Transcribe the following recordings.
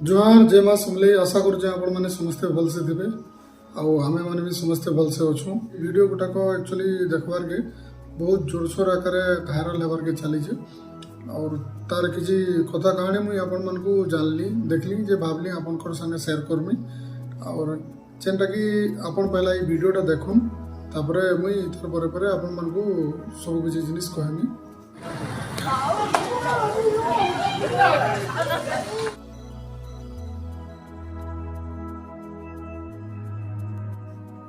जुहार जय माँ समले आशा करुचे आपण मैंने समस्ते भलसे थे आमे मैंने भी समस्ते भलसे अच्छू वीडियो गुटाक एक्चुअली देखबार के बहुत जोरसोर आकार भाइराल होबार के चली और तार किसी कथा कहानी मुई आपण मन को जानली देखली जे भावली आपण संगे शेयर करमी और जेनटा कि आपण पहला ये वीडियोटा देखुन तापर मुई तार परे परे आपण मन को सब किसी जिनिस कहमी।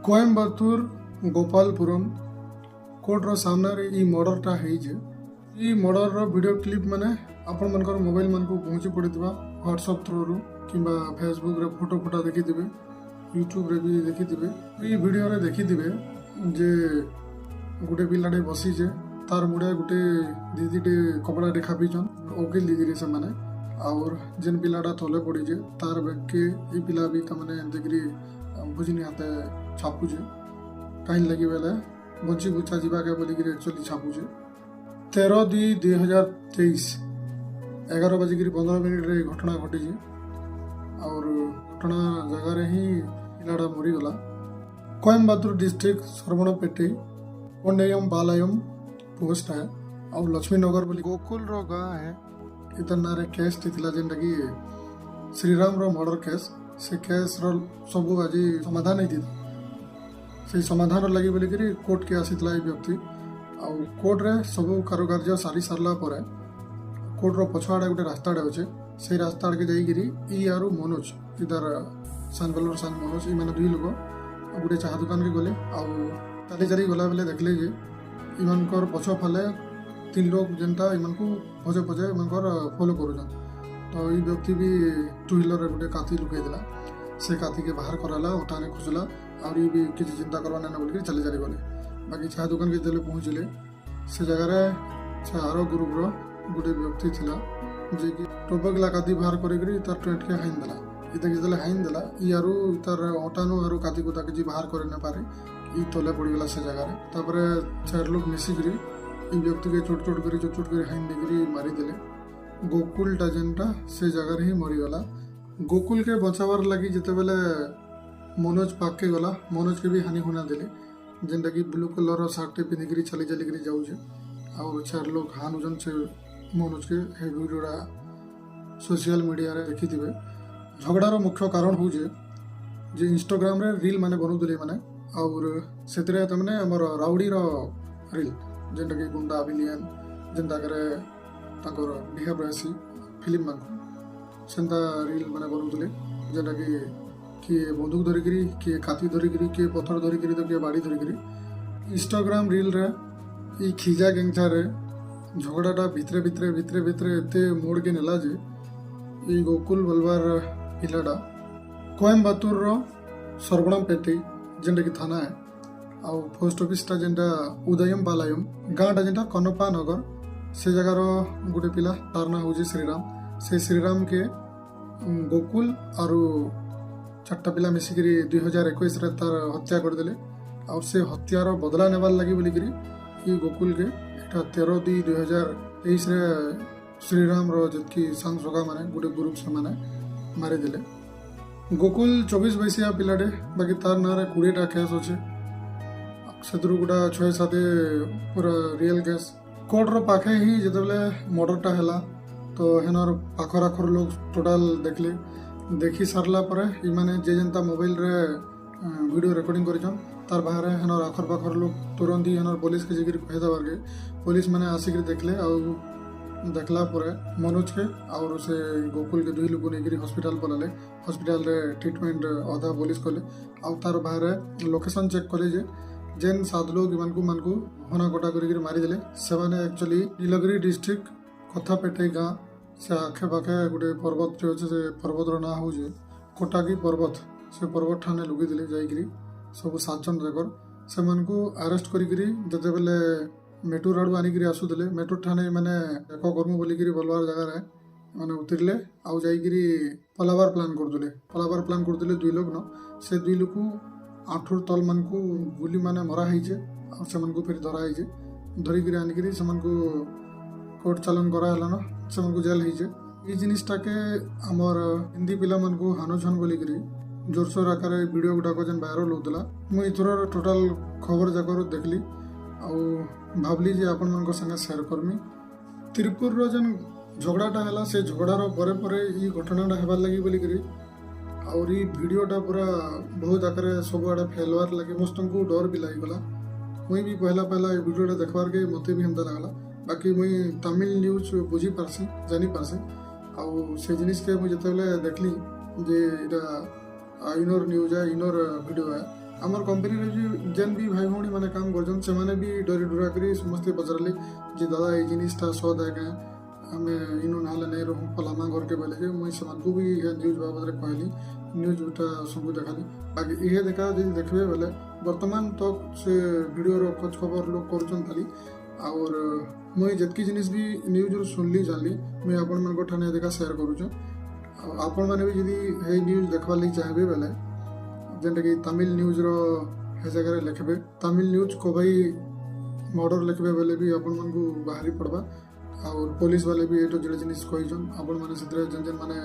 कोयम्बतूर गोपालपुरम कोर्टर सामने इ मर्डरटा है मर्डर वीडियो क्लिप मैंने आपण मनकर मोबाइल मन को पहुँची पड़ता व्हाट्सएप थ्रू कि फेसबुक रे फोटो फोटा देखिथे यूट्यूब रे भी देखिथे ये वीडियो रे देखिथे जे गोटे पिलाटे बसीचे तार मुड़े गोटे दीदीटे कपड़ाटे खापीछन ओकिल दीदी से माने और जेन पिलाटा तले पड़ीचे तार बैग के ये पिला भी तमने देखिरी बुझनी हाथे छापुचे कहीं लगी बेले बची बुचा जीवा के बोलिक एक्चुअली छापुचे 13/2/2023 11:15 घटना घटी और घटना जगार ही पिलाटा मरीगला। कोयम्बतूर डिस्ट्रिक्ट सरवणपेटे कोंडेयम बालायम पोस्ट है और लक्ष्मीनगर बोली गोकुल रो गाँ है इतर नारे केस थी जेनटा कि श्रीराम रो मर्डर केस से केस रो सबू आज समाधान नहीं से समाधान लगी बोलिक कोर्ट के आसीला व्यक्ति आ कोर्ट रे सब कारुकार्य सारी सारा पर कोर्ट रो पछआड़े गोटे रास्ताटे अच्छे से रास्ता आड़के जाइए इ आरु मनोज इधर सानबलर सान मनोज ये मैंने दुई लोग गोटे चाह दुकान के गले आली चाली गला बेले देखले जे इमानकर पछ फाले 3 लोग जेनटा इमान को पचे पचे इमानकर फॉलो करूछन तो ये व्यक्ति भी 2 व्हीलर गोटे काती लुकाई देला से काती के बाहर कराला उठाने खुजला और ये भी किसी चिंता करवा ना बोल चली चली गले बाकी चाह दुकान के जेले पहुँचले से जगार चार ग्रुप रो गोटे व्यक्ति थिला जे कि टोपकला काती बाहर करी तार टेंट के हाइन देला इतने जितने हाइन देला यारू तार अटानु आरु काती को किसी बाहर कर ना पारे ई तले पड़गला से जगार तापर 4 लोग मिसिकी ई व्यक्ति के चोट चोट कर हाइन देकर मारिदेले गोकुलटा जेनटा से जगार ही मरीगला। गोकुल के बचावार लगी जिते बेले मनोज पाके गला मनोज के भी हानि होना देले जेनटा कि ब्लू कलर सार्ट पिंधिकी चली चलिक जाऊे और 4 लोग हानुजन से मनोज के हे वीडियोटा सोशल मीडिया रे देखिथिबे। झगड़ार मुख्य कारण हूँ जे इंस्टाग्राम रे रील माने बनौले माने और से तमने आमर राउडी रील जेनटा कि गुंडा विलियन जेनता करे ताकर बिहेव रहसी फिल्म मान सेंता रील माने बनौले जेनटा कि किए बंदूक धरिकी किए काती धरिकी किए पत्थर धरिकी तो किए बाड़ी धरिकी इंस्टाग्राम रील रे ई खिजा गेंगचा रे झगड़ाटा भितरे भितरे भितरे भितरे एते मोड़ के नेला जे ई गोकुल बलवार पिलाटा कोयम्बतूर रो सरवणपेटे जेनटा कि थाना है आउ पोस्ट ऑफिसटा जेनटा उदयम बालायम गाँटा जेनटा कनपा नगर से जगार गोटे पिला तार ना हूँ श्रीराम से श्रीराम के गोकुल और 4टा पिला मिसिक 2021 तार हत्या करदेले और से हत्यार बदला नेबार लगी बोलिक गोकुल के 13/2/2023 श्रीराम जी सांग सगा माने गोटे ग्रुप से माने मारिदेले। गोकुल 24 बयसिया पिलाटे बाकी तार ना 20टा केस अच्छे से गोटा 6-7 पूरा रियल केस कोर्ट रो पाखे ही जिते मर्डरटा है तो हेनर पाखर आखर लोग टोटाल देखले देखी सारला पर इमाने जे जनता मोबाइल रे वीडियो रिकॉर्डिंग करिछन तार बाहर हेनर आखर पाखर लोग तुरंत ही हेनर पुलिस के जिक्र कह देवार के पुलिस मैंने आसिक देखले और देखला पर मनोज के और से गोकुल के 2 लोग नहीं हॉस्पिटल पलाले हॉस्पिटल रे ट्रीटमेंट अधा पुलिस कले और तार बाहर लोकेशन चेक कले जे जेन 7 लोग मान को हना कटा कर मारिदेले से एक्चुअली नीलगिरी डिस्ट्रिक्ट कथापेटे गाँ से आखे पाखे गोटे पर्वत अच्छे से पर्वतर ना हूँ कोटाकी पर्वत से पर्वत ठाने लुगिदेले जाइए सब 7 जन जाकर से अरेस्ट करते बेले मेटूर आड़ू आनिक आसुले मेटूर ठाने मैंने एक कर्म बोलिक बलवार जगार मैंने उतरले आउ जाइए पलाबार प्लान करदे 2 लोग न से 2 लोग आठुर तल मान को गुली माने मरा है और से फिर धरा है धरिकी आनिक कोर्ट चालन कराला न से जेल है ये जिनिसटाके आमर हिंदी पिला मानकु हानुछन बोलिकरी जोरसोर आकार वीडियो गुड़ाक जेन वायरल होता मुझे इथर टोटाल खबर जाकर देखली आउ भावली जे आपण मान संगे शेयर करमी तिरपुर जेन झगड़ाटा है से झगड़ार परे परे ये घटनाटा हेबार लगी बोलिकरी आउर ये वीडियोटा पूरा बहुत आकार सब आड़े फैलवार लगे मस्त डर भी लगिगला मुई भी पहला पहला ये वीडियोटा देखबार के मत भी हेमता लगला बाकी मुई तमिल न्यूज बुझी पारसी जानी पारसी आउ से जिनिस के मुझे जिते देखली जे इटा इनर न्यूज है इनर वीडियो है आमर कंपनी भी जेन भी भाई भौणी मैंने काम कर से भी डरी डुरा कर समस्ते पचारली जे दादा ये जिनिसटा सद है क्या आम इनु ना नहीं रहूँ फलाना घर के बोले मुझे से भी न्यूज बाबद कहली न्यूजटा सब देखाली बाकी ये देखा जी देखबे बोले वर्तमान तक से वीडियो खोज खबर लोग कर और मुझे जितकी जिनिस भी न्यूज सुनली जानली मुझे आपण मान ठाने देखा शेयर करुँ आपण मैंने भी जदि ये न्यूज देखवार लगी चाहबे बेले जेनटा कि तमिल न्यूज रे जगह लिखबे तमिल न्यूज को भाई मर्डर लिखबे बेले भी आपण मान को बाहरी पड़बा और पुलिस वाले भी एटो जेडे जिनिस कहिजन आपण माने सिद्रे जेन जेन माने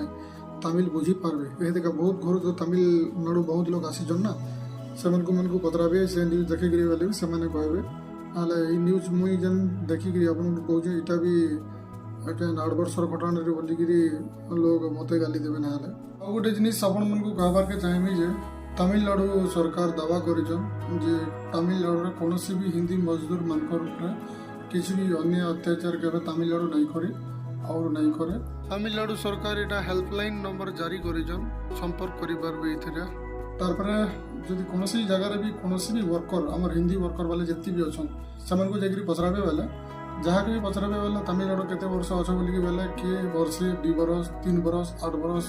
तमिल बुझी पारबे ए देखा बहुत घर तो तमिलनाडु बहुत लोग आसीजन ना से मन को पतराबे से न्यूज देखे गिरी वाले भी से माने कहबे आले ई न्यूज मुई जेन देखि गिरी आपण को कहजे इटा भी एटा 8 वर्षर घटना रे बोली गिरी लोग मते गाली देबे ना आले आ गोटे जिनिस आपण मन को कहबार के चाहेमी जे तमिलनाडु सरकार दावा करिजन जे तमिलनाडु रे कोनोसी भी हिंदी मजदूर मानकर ऊपर किसी भी अन्य अत्याचार के तमिलनाडु नहीं करे और नहीं करे तमिलनाडु सरकार एटा हेल्पलाइन नंबर जारी करिजन संपर्क करि पारबे इथरे तारपरे जदि कोनोसी जगह भी कोनोसी भी वर्कर हमर हिंदी वर्कर वाले जत्ती भी अछन समन को जेकरी पचराबे वाला जहाँ के भी पचराबे वाला तमिलनाडु केते वर्ष अछ बोली के बेले के वर्षे 2 बरस 3 बरस 8 बरस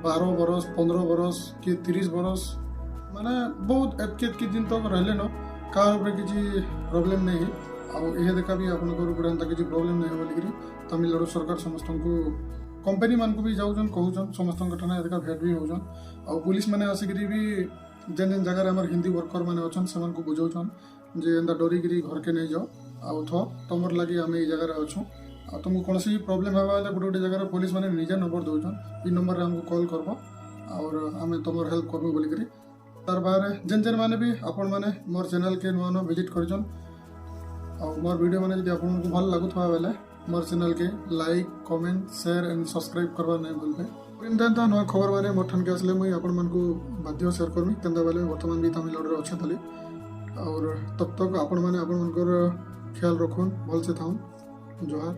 12 बरस 15 बरस के 30 बरस माने बहुत एतके दिन तक रहले न का किसी प्रॉब्लम नहीं है आउ यह देखा भी आपंकर किसी प्रोब्लेम नहीं बोलिकी तमिलनाडु सरकार समस्त को कंपनी मान को भी जाऊन कहून समस्त ठाने देखा भेट भी होजन आउ पुलिस मैंने आसिक भी जेन जेन जगह आम हिंदी वर्कर मैंने अच्छन से बुझाऊन जे एंता डरिकी घर के नहीं जाओ आउ थो तुमर लगे आम ये जगह अच्छु आ तुमको कौन भी प्रोब्लेम है गोटे गोटे जगह पुलिस मैंने निजे नंबर दौन इ नंबर आमको कॉल करब और आम तुम हेल्प करबू बोलिकी तार बाहर जेन जेन मैंने भी आपण मैंने मोर चैनल के नुआ नुआ विजिट कर मोर वीडियो मैंने जब आपको भल लगुवा बेले मोर चैनल के like comment share and subscribe करवा नहीं भूलबे एंता नुआ खबर मैंने मोर ठान के आसले मुई आपण मन को बाध्य शेयर करमी केंदा बेले वर्तमान भी तमिलनाडु अच्छे थली और तब तक आपण मैंने आपण मनकर ख्याल रखुन भल से थाउन जोहार।